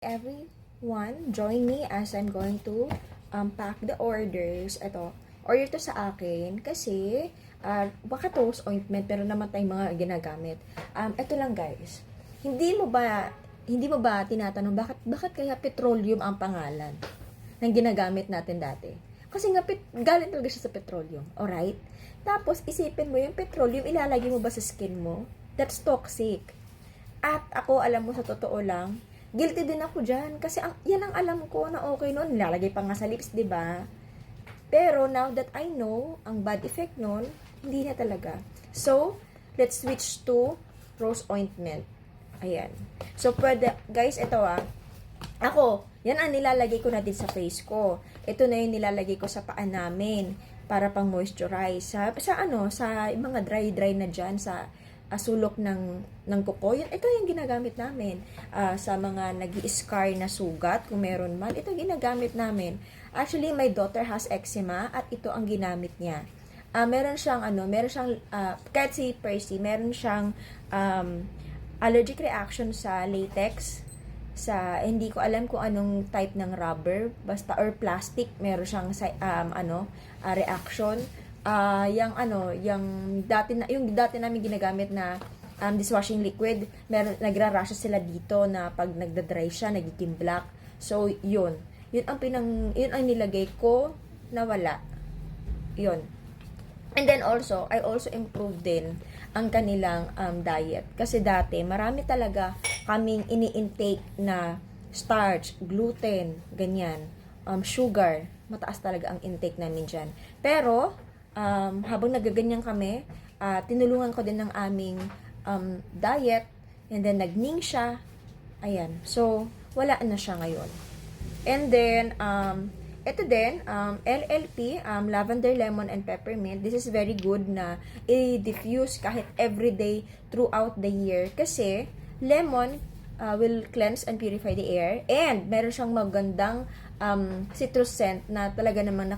Everyone, join me as I'm going to pack the orders. Ito, order to sa akin kasi baka toast ointment pero naman tayong mga ginagamit. Ito lang guys. Hindi mo ba tinatanong bakit kaya petroleum ang pangalan ng ginagamit natin dati? Kasi nga galing talaga siya sa petroleum, alright? Tapos isipin mo yung petroleum ilalagay mo ba sa skin mo? That's toxic. At ako, alam mo, sa totoo lang, guilty din ako dyan. Kasi yan ang alam ko na okay noon. Nilalagay pa nga sa lips, di ba? Pero now that I know, ang bad effect noon, hindi na talaga. So, let's switch to rose ointment. Ayan. So, pwede, guys, ito ako, yan ang nilalagay ko na din sa face ko. Ito na yung nilalagay ko sa paa namin para pang moisturize. Sa mga dry na dyan, sa sulok ng kuko. Ito yung ginagamit namin. Sa mga nag-i-scar na sugat, kung meron man, ito ginagamit namin. Actually, my daughter has eczema at ito ang ginamit niya. Meron siyang, kahit si Percy, meron siyang allergic reaction sa latex, hindi ko alam kung anong type ng rubber, basta, or plastic, meron siyang reaction. Yung dati namin ginagamit na dishwashing liquid, nagra-rashes sila dito na pag nagda-dry siya, nagiging black. So, yun ang nilagay ko na wala. Yun. And then also, I also improved din ang kanilang diet. Kasi dati, marami talaga kaming ini-intake na starch, gluten, ganyan, sugar. Mataas talaga ang intake namin dyan. Pero, habang nagaganyan kami, tinulungan ko din ng aming diet, and then nagning siya. Ayan. So, wala na siya ngayon. And then, ito din, LLP, lavender, lemon, and peppermint. This is very good na i-diffuse kahit everyday throughout the year. Kasi, lemon will cleanse and purify the air. And, meron siyang magandang citrus scent na talaga namang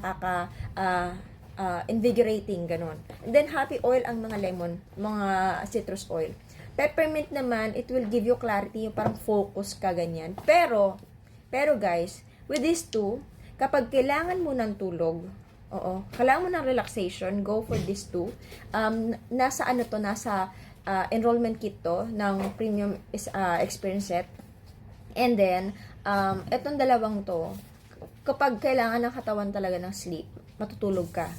invigorating, ganun. And then, happy oil ang mga lemon, mga citrus oil. Peppermint naman, it will give you clarity, yung parang focus ka, ganyan. Pero guys, with these two, kapag kailangan mo ng tulog, kailangan mo ng relaxation, go for these two. Nasa enrollment kit to, ng premium experience set. And then, etong dalawang to, kapag kailangan ng katawan talaga ng sleep, matutulog ka.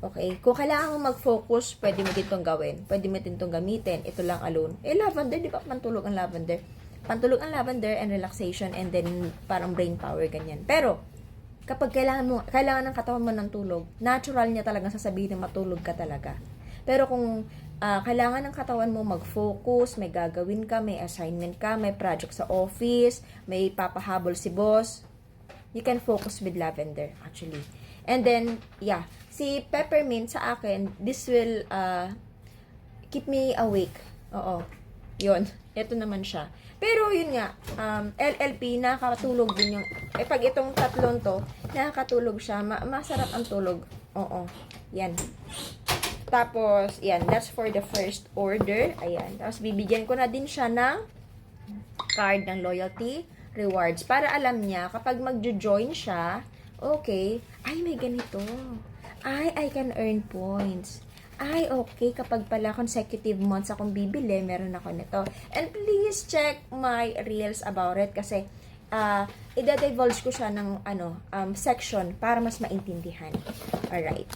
Okay? Kung kailangan mo mag-focus, pwede mo din itong gawin. Pwede mo din itong gamitin. Ito lang alone. Lavender, di ba? Pantulog ang lavender. Pantulog ang lavender and relaxation, and then parang brain power, ganyan. Pero, kapag kailangan ng katawan mo ng tulog, natural niya talagang sasabihin na matulog ka talaga. Pero kung kailangan ng katawan mo mag-focus, may gagawin ka, may assignment ka, may project sa office, may papahabol si boss, you can focus with lavender, actually. And then, si peppermint sa akin, this will keep me awake. Yun. Ito naman siya. Pero yun nga, LLP, nakakatulog din yung, pag itong tatlong to, nakakatulog siya, masarap ang tulog. Yan. Tapos, yan, that's for the first order. Ayan. Tapos, bibigyan ko na din siya ng card ng loyalty rewards. Para alam niya, kapag magjo-join siya, okay, ay, may ganito. I can earn points. Ay, okay, kapag pala consecutive months akong bibili, meron ako nito. And please check my reels about it kasi i-divulge ko siya ng section para mas maintindihan. Alright.